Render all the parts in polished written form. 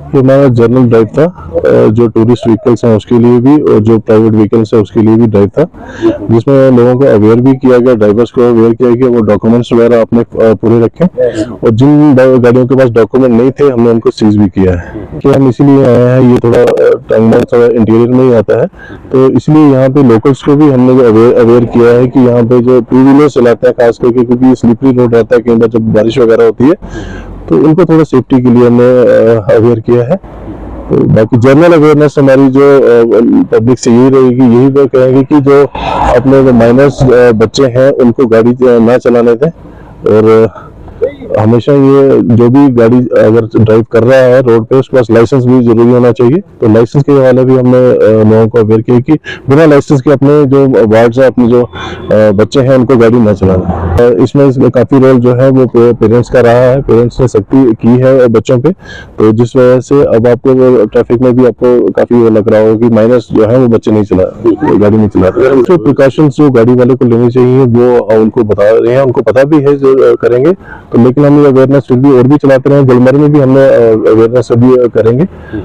ये हमारा general drive था, जो टूरिस्ट व्हीकल्स हैं उसके लिए भी और जो प्राइवेट व्हीकल्स है उसके लिए भी ड्राइव था, जिसमें लोगों को अवेयर भी किया गया, ड्राइवर्स को अवेयर किया गया वो डॉक्यूमेंट्स वगैरह अपने पूरे रखें, और जिन गाड़ियों के पास डॉक्यूमेंट नहीं थे हमने उनको सीज भी किया है कि हम इसीलिए आए हैं। ये थोड़ा टांगमल थोड़ा इंटीरियर में ही आता है, तो इसलिए यहाँ पे लोकल्स को भी हमने अवेयर किया है कि यहाँ पे जो टू व्हीलर चलाते हैं खास करके, क्योंकि स्लिपरी रोड रहता है कई बार जब बारिश वगैरह होती है, तो उनको थोड़ा सेफ्टी के लिए हमने अवेयर किया है। तो बाकी जनरल अवेयरनेस हमारी जो पब्लिक से यही रहेगी, यही वो कहेंगे कि जो अपने जो माइनर्स बच्चे हैं उनको गाड़ी ना चलाने दें, और हमेशा ये जो भी गाड़ी अगर ड्राइव कर रहा है रोड पे उसके पास लाइसेंस भी जरूरी होना चाहिए। तो लाइसेंस के हवाले भी हमने लोगों को अवेयर किया कि बिना लाइसेंस के अपने जो वार्ड्स हैं, अपने जो बच्चे हैं उनको गाड़ी ना चलाना। इसमें काफी रोल जो है वो पेरेंट्स का रहा है, पेरेंट्स ने सख्ती की है बच्चों पे, तो जिस वजह से अब आपको ट्रैफिक में भी आपको काफी वो लग रहा होगा कि माइनस जो है वो बच्चे नहीं चला गाड़ी नहीं चला रहे। तो प्रिकॉशंस जो गाड़ी वाले को लेनी चाहिए वो उनको बता रहे हैं, उनको पता भी है जो करेंगे, तो लेकिन हम अवेयरनेस फिर भी और भी चलाते रहे। गुलमर्ग में भी हमने अवेयरनेस अभी करेंगे।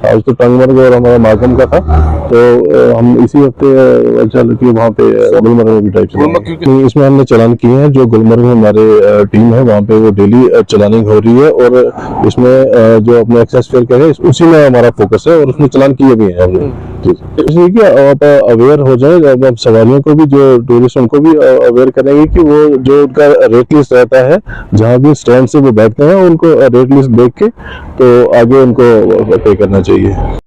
आज तो टंगमर्ग और हमारा मागम का था, तो हम इसी हफ्ते चल के वहाँ पे गुलमर्ग में भी ड्राइव चलाएंगे। इसमें हमने चलान किए हैं, जो गुलमर्ग में हमारे टीम है वहाँ पे वो डेली चलानिंग हो रही है, और इसमें जो अपने एक्सेस फेयर करे उसी में हमारा फोकस है, और उसमें चलान किए भी हैं हमने। इसलिए कि आप अवेयर हो जाए, जब आप सवारियों को भी जो टूरिस्ट उनको भी अवेयर करेंगे कि वो जो उनका रेट लिस्ट रहता है, जहाँ भी स्टैंड से वो बैठते हैं उनको रेट लिस्ट देख के तो आगे उनको पे करना चाहिए।